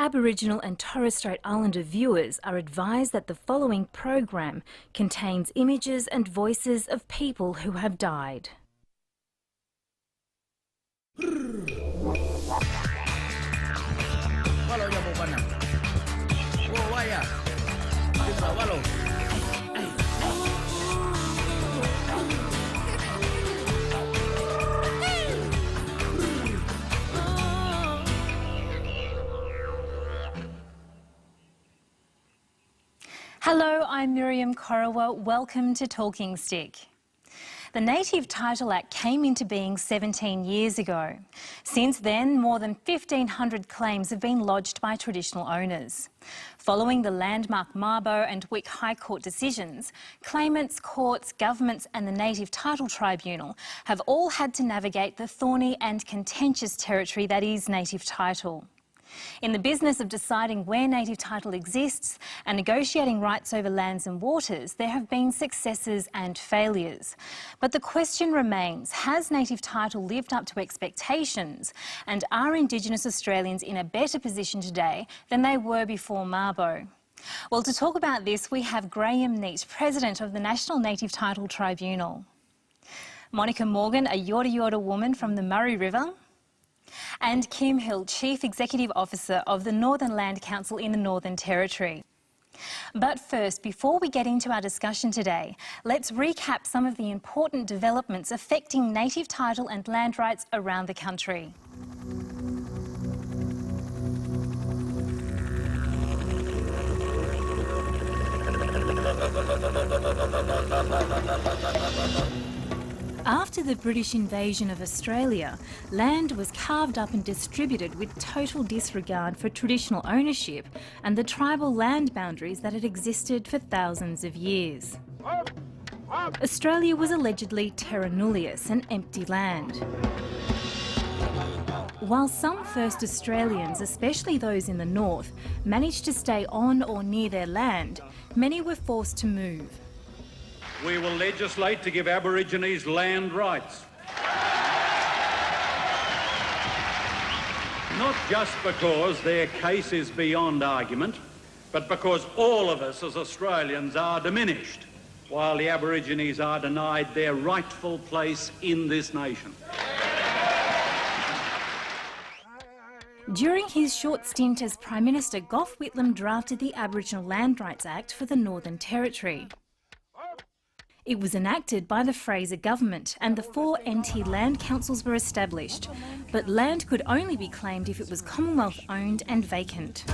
Aboriginal and Torres Strait Islander viewers are advised that the following program contains images and voices of people who have died. Hello, I'm Miriam Corowa. Welcome to Talking Stick. The Native Title Act came into being 17 years ago. Since then, more than 1,500 claims have been lodged by traditional owners. Following the landmark Mabo and Wick High Court decisions, claimants, courts, governments and the Native Title Tribunal have all had to navigate the thorny and contentious territory that is native title. In the business of deciding where native title exists and negotiating rights over lands and waters, there have been successes and failures. But the question remains, has native title lived up to expectations, and are Indigenous Australians in a better position today than they were before Mabo? Well, to talk about this, we have Graeme Neate, President of the National Native Title Tribunal. Monica Morgan, a Yorta Yorta woman from the Murray River. And Kim Hill, Chief Executive Officer of the Northern Land Council in the Northern Territory. But first, before we get into our discussion today, let's recap some of the important developments affecting native title and land rights around the country. After the British invasion of Australia, land was carved up and distributed with total disregard for traditional ownership and the tribal land boundaries that had existed for thousands of years. Australia was allegedly terra nullius, an empty land. While some first Australians, especially those in the north, managed to stay on or near their land, many were forced to move. We will legislate to give Aborigines land rights. Not just because their case is beyond argument, but because all of us as Australians are diminished, while the Aborigines are denied their rightful place in this nation. During his short stint as Prime Minister, Gough Whitlam drafted the Aboriginal Land Rights Act for the Northern Territory. It was enacted by the Fraser government and the 4 NT land councils were established, but land could only be claimed if it was Commonwealth owned and vacant.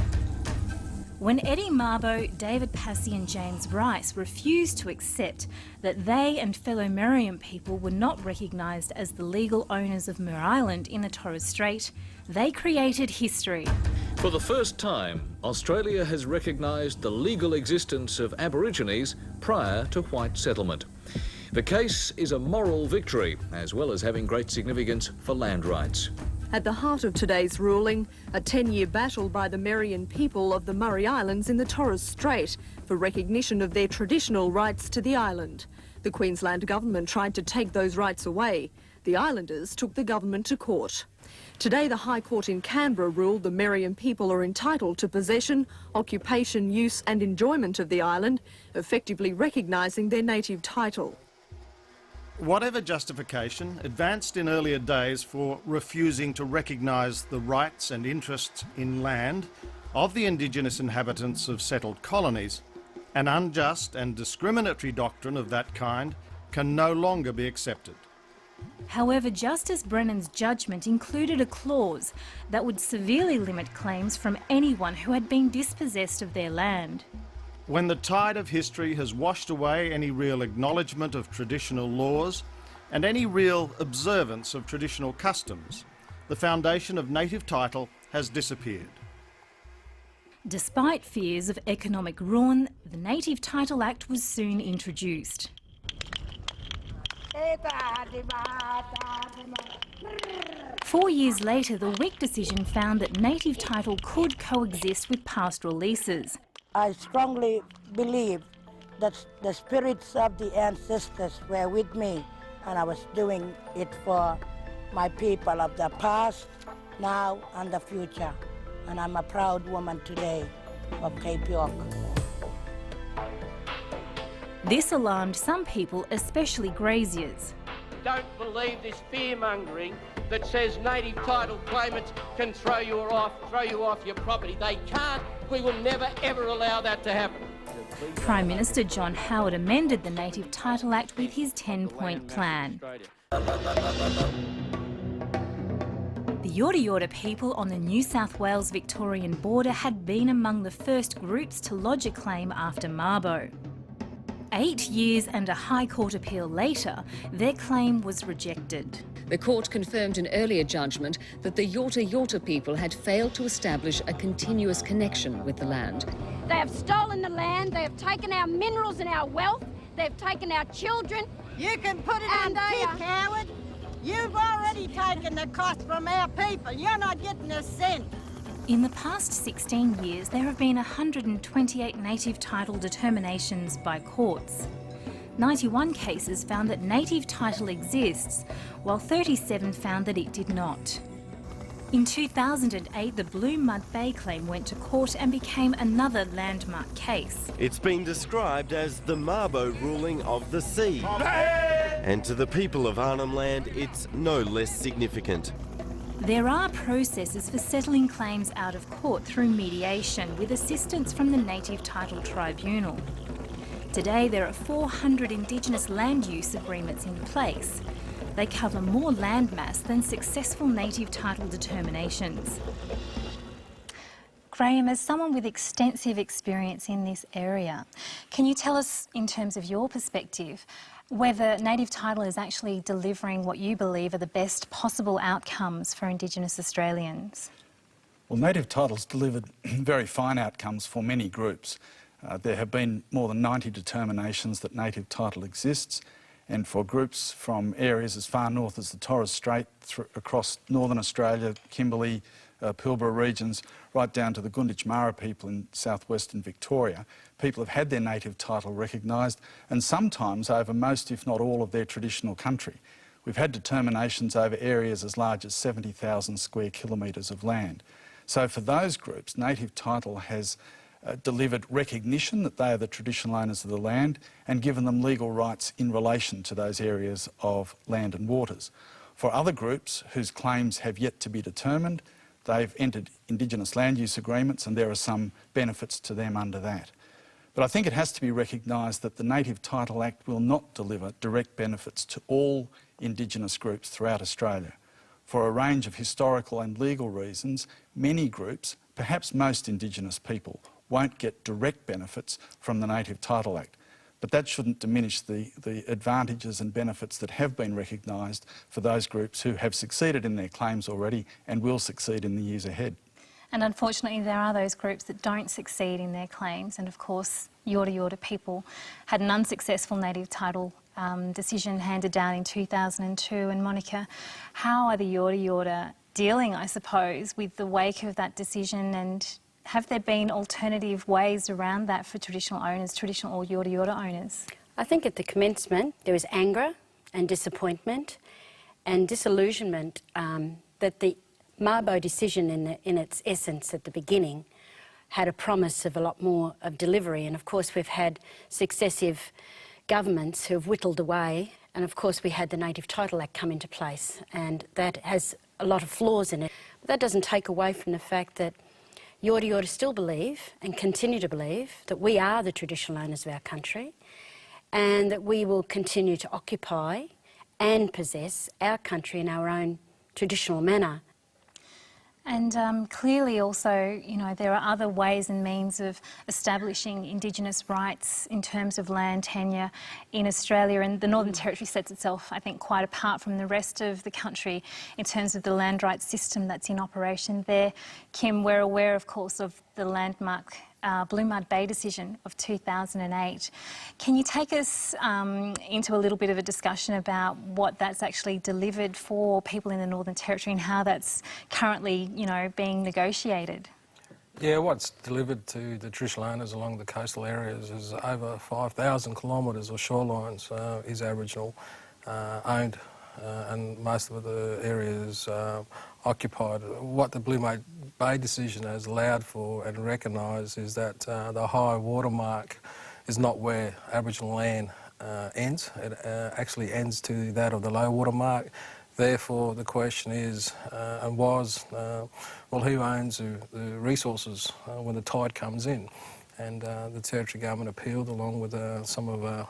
When Eddie Mabo, David Passy and James Rice refused to accept that they and fellow Miriam people were not recognised as the legal owners of Mir Island in the Torres Strait, they created history. For the first time, Australia has recognised the legal existence of Aborigines prior to white settlement. The case is a moral victory, as well as having great significance for land rights. At the heart of today's ruling, a 10-year battle by the Merian people of the Murray Islands in the Torres Strait for recognition of their traditional rights to the island. The Queensland government tried to take those rights away. The islanders took the government to court. Today, the High Court in Canberra ruled the Merian people are entitled to possession, occupation, use and enjoyment of the island, effectively recognising their native title. Whatever justification advanced in earlier days for refusing to recognise the rights and interests in land of the Indigenous inhabitants of settled colonies, an unjust and discriminatory doctrine of that kind can no longer be accepted. However, Justice Brennan's judgment included a clause that would severely limit claims from anyone who had been dispossessed of their land. When the tide of history has washed away any real acknowledgement of traditional laws and any real observance of traditional customs, the foundation of native title has disappeared. Despite fears of economic ruin, the Native Title Act was soon introduced. 4 years later, the Wick decision found that native title could coexist with pastoral leases. I strongly believe that the spirits of the ancestors were with me, and I was doing it for my people of the past, now and the future. and I'm a proud woman today of Cape York. This alarmed some people, especially graziers. Don't believe this fear-mongering that says native title claimants can throw you off your property. They can't. We will never, ever allow that to happen. Prime Minister John Howard amended the Native Title Act with his 10-point plan. The Yorta Yorta people on the New South Wales-Victorian border had been among the first groups to lodge a claim after Mabo. 8 years and a High Court appeal later, their claim was rejected. The court confirmed an earlier judgment that the Yorta Yorta people had failed to establish a continuous connection with the land. They have stolen the land, they have taken our minerals and our wealth, they have taken our children. You can put it in tea, coward. You've already taken the cost from our people. You're not getting a cent. In the past 16 years, there have been 128 native title determinations by courts. 91 cases found that native title exists, while 37 found that it did not. In 2008, the Blue Mud Bay claim went to court and became another landmark case. It's been described as the Mabo ruling of the sea. And to the people of Arnhem Land, it's no less significant. There are processes for settling claims out of court through mediation with assistance from the Native Title Tribunal. Today there are 400 Indigenous land use agreements in place. They cover more landmass than successful native title determinations. Graeme, as someone with extensive experience in this area, can you tell us, in terms of your perspective, whether native title is actually delivering what you believe are the best possible outcomes for Indigenous Australians? Well, native title's delivered very fine outcomes for many groups. There have been more than 90 determinations that native title exists, and for groups from areas as far north as the Torres Strait, across northern Australia, Kimberley, Pilbara regions, right down to the Gunditjmara people in southwestern Victoria, people have had their native title recognised, and sometimes over most, if not all, of their traditional country. We've had determinations over areas as large as 70,000 square kilometres of land. So for those groups, native title has delivered recognition that they are the traditional owners of the land and given them legal rights in relation to those areas of land and waters. For other groups whose claims have yet to be determined, they've entered Indigenous land use agreements, and there are some benefits to them under that. But I think it has to be recognised that the Native Title Act will not deliver direct benefits to all Indigenous groups throughout Australia. For a range of historical and legal reasons, many groups, perhaps most Indigenous people, won't get direct benefits from the Native Title Act. But that shouldn't diminish the advantages and benefits that have been recognised for those groups who have succeeded in their claims already and will succeed in the years ahead. And unfortunately there are those groups that don't succeed in their claims, and of course Yorta Yorta people had an unsuccessful native title decision handed down in 2002. And Monica, how are the Yorta Yorta dealing, I suppose, with the wake of that decision, and have there been alternative ways around that for traditional owners, traditional or Yorta Yorta owners? I think at the commencement there was anger and disappointment and disillusionment that the Mabo decision in its essence at the beginning had a promise of a lot more of delivery, and of course we've had successive governments who have whittled away, and of course we had the Native Title Act come into place, and that has a lot of flaws in it. But that doesn't take away from the fact that Yorta Yorta still believe and continue to believe that we are the traditional owners of our country, and that we will continue to occupy and possess our country in our own traditional manner. And clearly also, you know, there are other ways and means of establishing Indigenous rights in terms of land tenure in Australia, and the Northern Territory sets itself, I think, quite apart from the rest of the country in terms of the land rights system that's in operation there. Kim, we're aware, of course, of the landmark Blue Mud Bay decision of 2008. Can you take us into a little bit of a discussion about what that's actually delivered for people in the Northern Territory and how that's currently, you know, being negotiated? Yeah, what's delivered to the traditional owners along the coastal areas is over 5,000 kilometres of shorelines is Aboriginal owned, and most of the areas occupied. What the Blue Bay decision has allowed for and recognised is that the high water mark is not where Aboriginal land ends. It actually ends to that of the low water mark. Therefore, the question is and was, well, who owns the resources when the tide comes in? And the Territory Government appealed, along with some of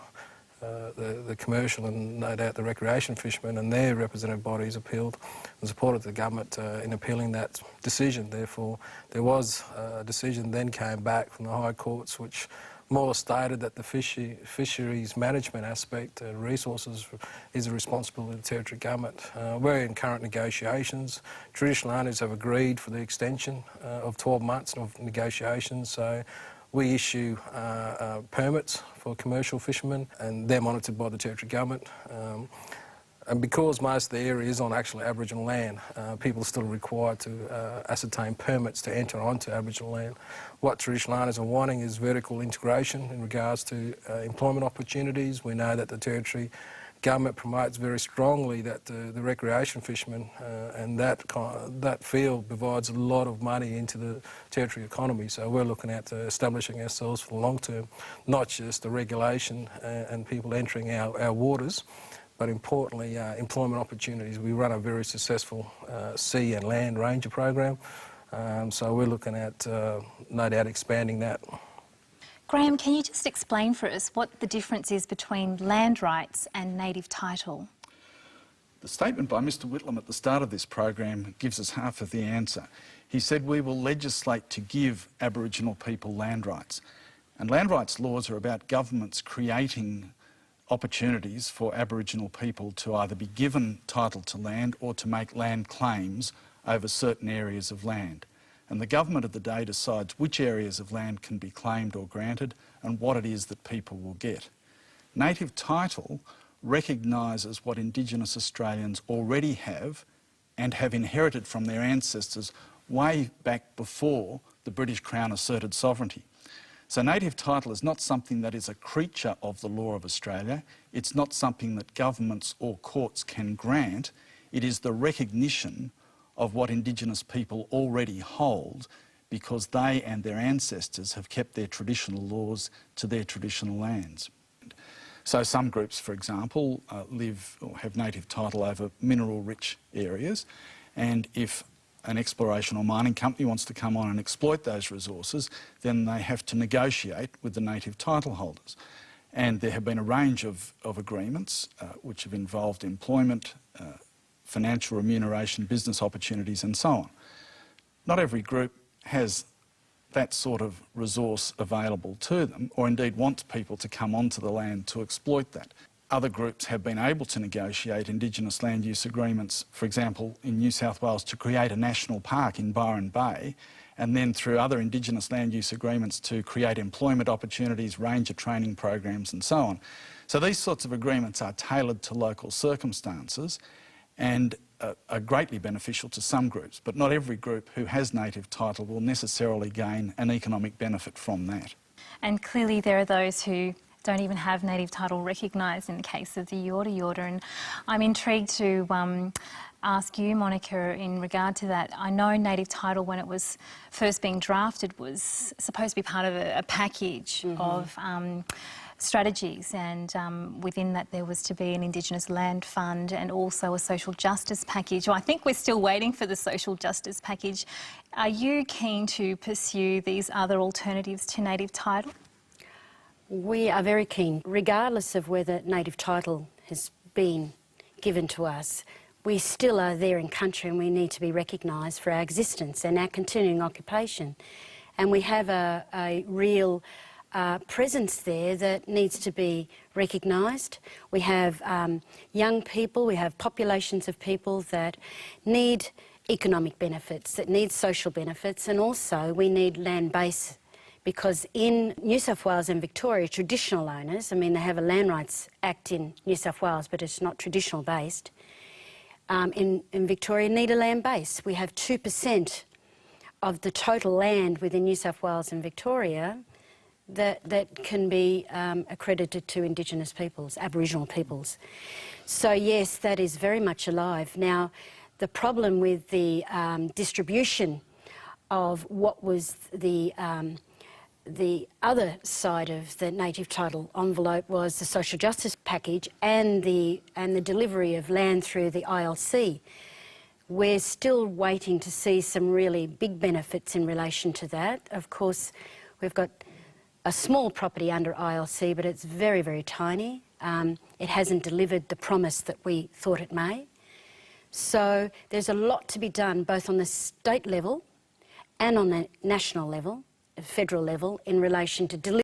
the commercial and no doubt the recreation fishermen and their representative bodies appealed and supported the government in appealing that decision. Therefore, there was a decision then came back from the High Courts which more stated that the fisheries management aspect, resources, is a responsibility of the Territory Government. We're in current negotiations. Traditional owners have agreed for the extension of 12 months of negotiations, so we issue permits for commercial fishermen and they're monitored by the Territory Government. And because most of the area is on actual Aboriginal land, people are still required to ascertain permits to enter onto Aboriginal land. What traditional owners are wanting is vertical integration in regards to employment opportunities. We know that the Territory Government promotes very strongly that the recreation fishermen and that field provides a lot of money into the Territory economy. So we're looking at establishing ourselves for the long term, not just the regulation and people entering our waters, but importantly, employment opportunities. We run a very successful sea and land ranger program, so we're looking at no doubt expanding that. Graeme, can you just explain for us what the difference is between land rights and native title? The statement by Mr Whitlam at the start of this program gives us half of the answer. He said we will legislate to give Aboriginal people land rights. And land rights laws are about governments creating opportunities for Aboriginal people to either be given title to land or to make land claims over certain areas of land. And the government of the day decides which areas of land can be claimed or granted and what it is that people will get. Native title recognises what Indigenous Australians already have and have inherited from their ancestors way back before the British Crown asserted sovereignty. So native title is not something that is a creature of the law of Australia. It's not something that governments or courts can grant. It is the recognition of what Indigenous people already hold because they and their ancestors have kept their traditional laws to their traditional lands. So some groups, for example, live or have native title over mineral-rich areas, and if an exploration or mining company wants to come on and exploit those resources, then they have to negotiate with the native title holders. And there have been a range of agreements which have involved employment, financial remuneration, business opportunities and so on. Not every group has that sort of resource available to them, or indeed wants people to come onto the land to exploit that. Other groups have been able to negotiate Indigenous land use agreements, for example, in New South Wales to create a national park in Byron Bay, and then through other Indigenous land use agreements to create employment opportunities, ranger training programs and so on. So these sorts of agreements are tailored to local circumstances and are greatly beneficial to some groups, but not every group who has native title will necessarily gain an economic benefit from that. And clearly there are those who don't even have native title recognised in the case of the Yorta Yorta, and I'm intrigued to ask you, Monica, in regard to that. I know native title, when it was first being drafted, was supposed to be part of a package of strategies, and within that there was to be an Indigenous land fund and also a social justice package. Well, I think we're still waiting for the social justice package. Are you keen to pursue these other alternatives to native title? We are very keen. Regardless of whether native title has been given to us, we still are there in country and we need to be recognised for our existence and our continuing occupation. And we have a real presence there that needs to be recognised. We have young people, we have populations of people that need economic benefits, that need social benefits, and also we need land base, because in New South Wales and Victoria, traditional owners, I mean, they have a Land Rights Act in New South Wales, but it's not traditional based, in Victoria need a land base. We have 2% of the total land within New South Wales and Victoria that can be accredited to Indigenous peoples, Aboriginal peoples. So yes, that is very much alive. Now, the problem with the distribution of what was the other side of the native title envelope was the social justice package and the delivery of land through the ILC. We're still waiting to see some really big benefits in relation to that. Of course, we've got a small property under ILC, but it's very, very tiny. It hasn't delivered the promise that we thought it may. So there's a lot to be done both on the state level and on the national level, federal level, in relation to delivery